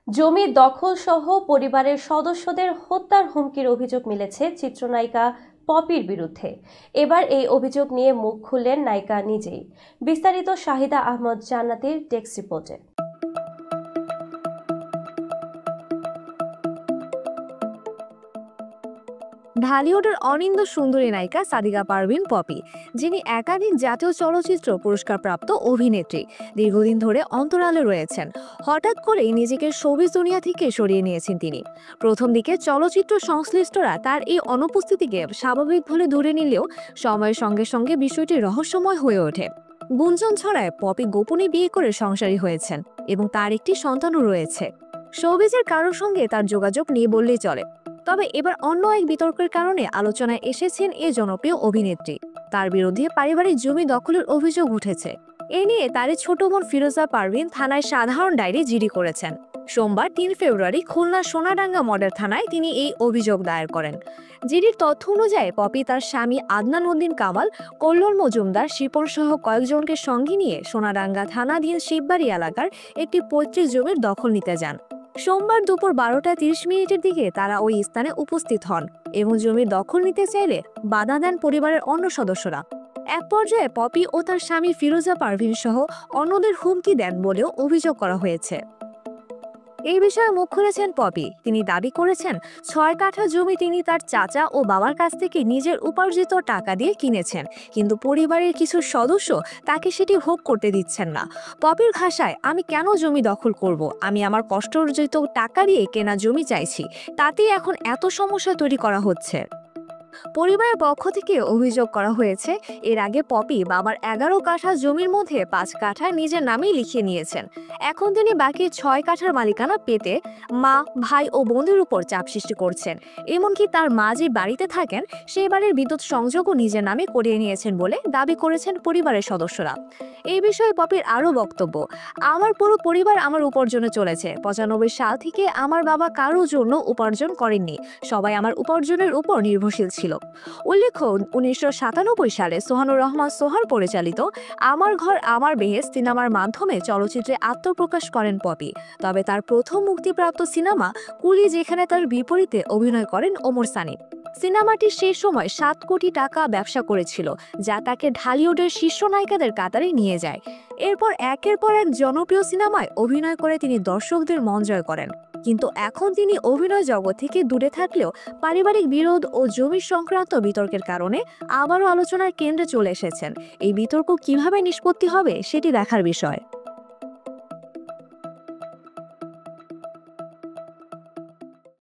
জমি দখল সহ পরিবারের সদস্যদের হত্যার হুমকির অভিযোগ মিলেছে চিত্রনায়িকা পপির বিরুদ্ধে। এবার এই অভিযোগ নিয়ে মুখ খুললেন নায়িকা নিজেই। বিস্তারিত শাহিদা আহমদ জান্নাতীর টেক্সট রিপোর্টে। ঢালিউডের অনিন্দ সুন্দরী নায়িকা সাদিকা পারভিন পপি, যিনি একাধিক জাতীয় চলচ্চিত্র পুরস্কারপ্রাপ্ত অভিনেত্রী, দীর্ঘদিন ধরে অন্তরালে রয়েছেন। হঠাৎ করেই নিজেকে শোবিজ দুনিয়া থেকে সরিয়ে নিয়েছেন তিনি। প্রথম দিকে চলচ্চিত্র সংশ্লিষ্টরা তার এই অনুপস্থিতিকে স্বাভাবিক বলে ধরে নিলেও সময়ের সঙ্গে সঙ্গে বিষয়টি রহস্যময় হয়ে ওঠে। গুঞ্জন ছড়ায় পপি গোপনে বিয়ে করে সংসারী হয়েছেন এবং তার একটি সন্তানও রয়েছে। শোবিজের কারোর সঙ্গে তার যোগাযোগ নেই বললেই চলে। তবে এবার অন্য এক বিতর্কের কারণে আলোচনায় এসেছেন এই জনপ্রিয় অভিনেত্রী। তার বিরুদ্ধে পারিবারিক জমি দখলের অভিযোগ উঠেছে। এ নিয়ে তারই ছোট বোন ফিরোজা পারভিন থানায় সাধারণ ডায়েরি জিডি করেছেন। সোমবার ৩ ফেব্রুয়ারি খুলনা সোনাডাঙ্গা মডেল থানায় তিনি এই অভিযোগ দায়ের করেন। জিডির তথ্য অনুযায়ী পপি তার স্বামী আদনান উদ্দিন কামাল, কল্লোল মজুমদার, শিপন সহ কয়েকজনকে সঙ্গে নিয়ে সোনাডাঙ্গা থানাধীন শিববাড়ি এলাকার একটি পৈতৃক জমির দখল নিতে যান। সোমবার দুপুর ১২টা ৩০ মিনিটের দিকে তারা ওই স্থানে উপস্থিত হন এবং জমির দখল নিতে চাইলে বাধা দেন পরিবারের অন্য সদস্যরা। এক পর্যায়ে পপি ও তার স্বামী ফিরোজা পারভিন সহ অন্যদের হুমকি দেন বলেও অভিযোগ করা হয়েছে। এই বিষয়ে মুখ খুলেছেন পপি। তিনি দাবি করেছেন ৬ কাঠা জমি তিনি তার চাচা ও বাবার কাছ থেকে নিজের উপার্জিত টাকা দিয়ে কিনেছেন, কিন্তু পরিবারের কিছু সদস্য তাকে সেটি ভোগ করতে দিচ্ছেন না। পপির ভাষায়, আমি কেন জমি দখল করব? আমি আমার কষ্ট অর্জিত টাকা দিয়ে কেনা জমি চাইছি, তাতেই এখন এত সমস্যা তৈরি করা হচ্ছে। পরিবারের পক্ষ থেকে অভিযোগ করা হয়েছে, এর আগে পপি বাবার ১১ কাঠা জমির মধ্যে ৫ কাঠা নিজের নামেই লিখিয়ে নিয়েছেন। এখন তিনি বাকি ৬ কাঠার মালিকানা পেতে মা, ভাই ও বোনদের উপর চাপ সৃষ্টি করছেন। এমনকি তার মা যে বাড়িতে থাকেন সেই বাড়ির বিদ্যুৎ সংযোগও নিজের নামে করিয়ে নিয়েছেন বলে দাবি করেছেন পরিবারের সদস্যরা। এই বিষয়ে পপির আরও বক্তব্য, আমার পুরো পরিবার আমার উপার্জনে চলেছে। ৯৫ সাল থেকে আমার বাবা কারোর জন্য উপার্জন করেননি, সবাই আমার উপার্জনের উপর নির্ভরশীল ছিল। উল্লেখ্য, ১৯৯৭ সালে সোহানুর রহমান সোহার পরিচালিত আমার ঘর আমার বেহেশত সিনেমার মাধ্যমে চলচ্চিত্রে আত্মপ্রকাশ করেন পপি। তবে তার প্রথম মুক্তিপ্রাপ্ত সিনেমা কুলি, যেখানে তার বিপরীতে অভিনয় করেন ওমর সানি। সিনেমাটি সেই সময় ৭ কোটি টাকা ব্যবসা করেছিল, যা তাকে ঢালিউডের শীর্ষ নায়িকাদের কাতারে নিয়ে যায়। এরপর একের পর এক জনপ্রিয় সিনেমায় অভিনয় করে তিনি দর্শকদের মন জয় করেন। কিন্তু এখন তিনি অভিনয় জগৎ থেকে দূরে থাকলেও পারিবারিক বিরোধ ও জমি সংক্রান্ত বিতর্কের কারণে আবারও আলোচনার কেন্দ্রে চলে এসেছেন। এই বিতর্ক কিভাবে নিষ্পত্তি হবে সেটি দেখার বিষয়।